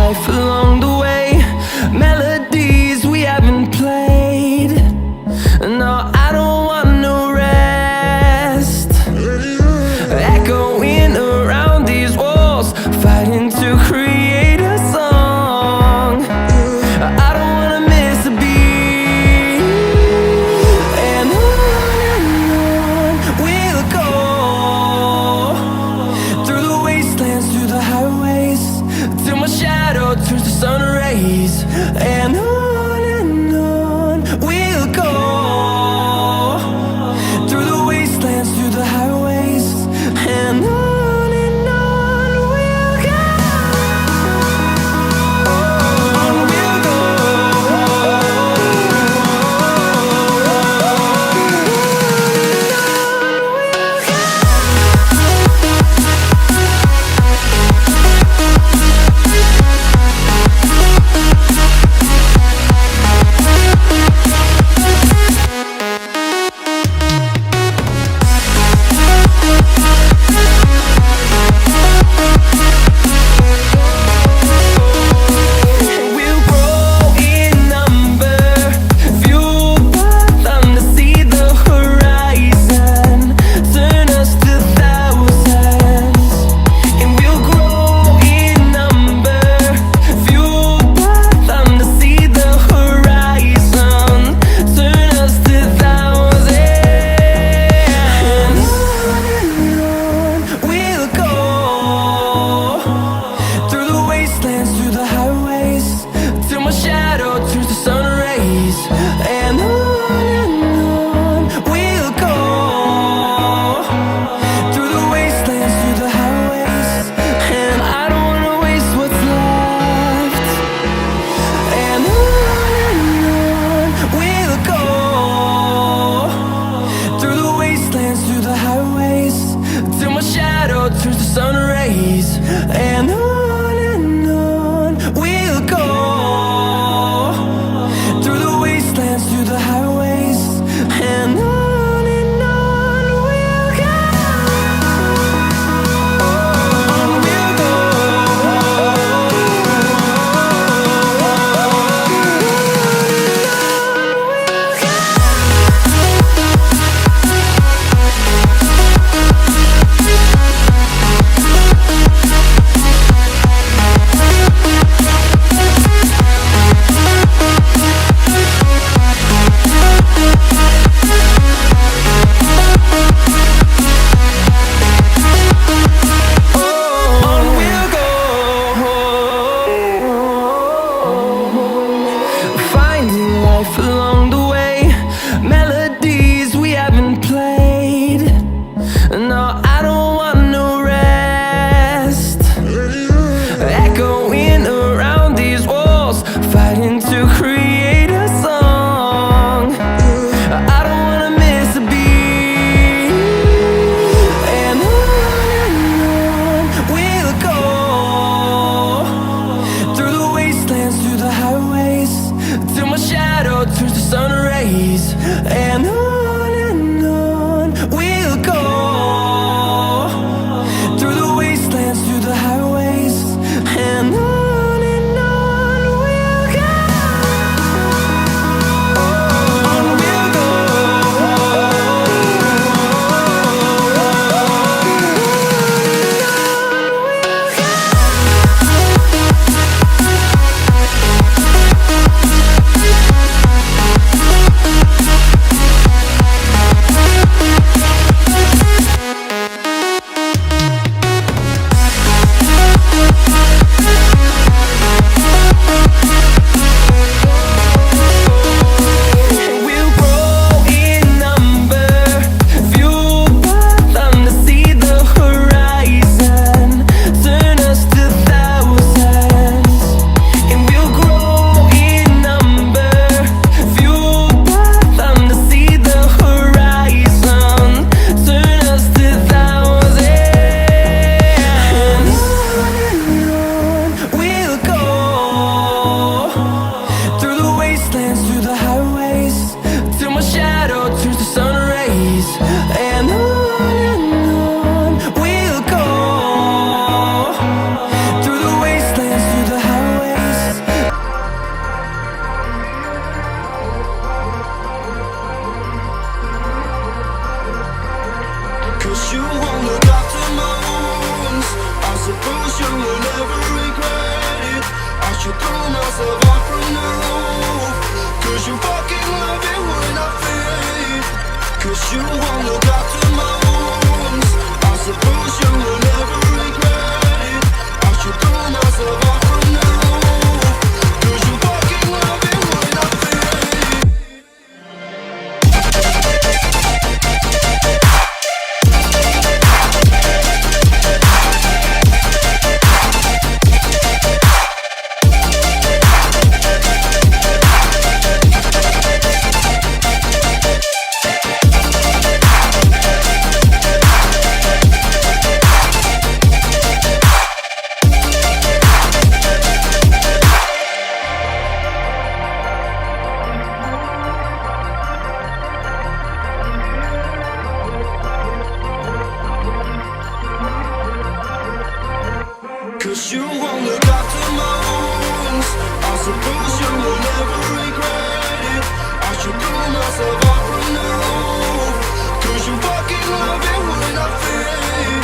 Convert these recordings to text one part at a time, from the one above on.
life along the way, melodies we haven't played. No, I don't want no rest. Echoing around these walls, fighting to create a song. I don't wanna miss a beat. And on we'll go, through the wastelands, through the highways, till my shadow turns to sun rays. And on we'll go, through the wastelands, through the highways, and on we'll go. On we'll go. you won't look after my wounds. I suppose you will never regret it. I should throw myself off from now, 'cause you fucking love it when I feel it. Cause you won't look after my wounds. I suppose you will never regret it. I should throw myself off from now, 'cause you fucking love it when I feel it.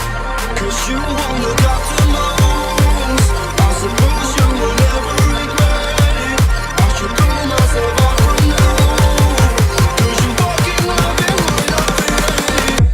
'Cause you won't look after my wounds. I suppose you will never regret it. I should throw myself off from now, 'cause you fucking love it when I feel it.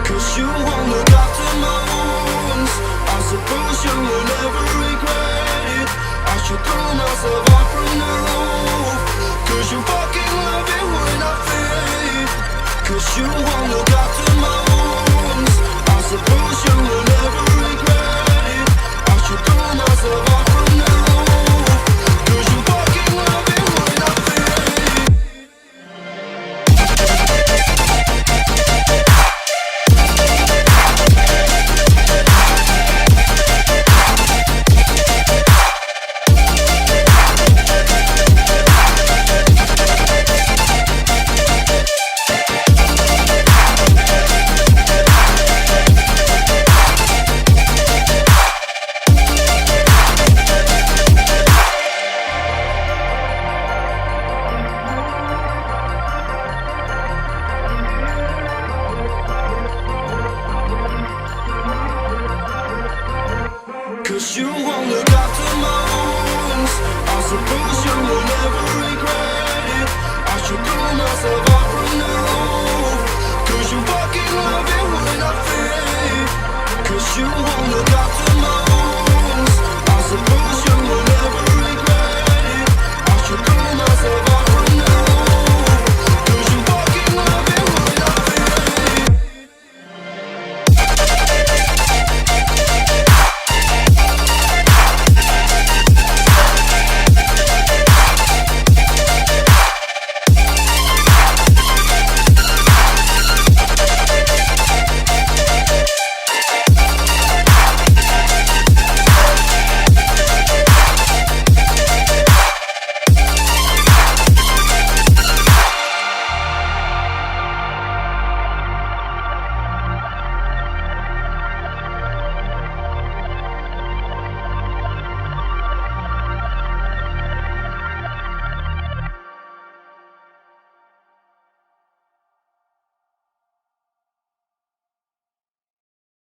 Cause you won't look after my wounds. I suppose you will never regret it. I should throw myself off from now, 'cause you fucking love it when I feel it. 'Cause you won't look after my wounds. I suppose you will never regret it. I should throw myself off from now, 'cause you fucking love it when I feel it. Cause you won't look after my wounds. I suppose you will never regret it. I should throw myself off from now, 'cause you fucking love it when I feel it. 'Cause you won't look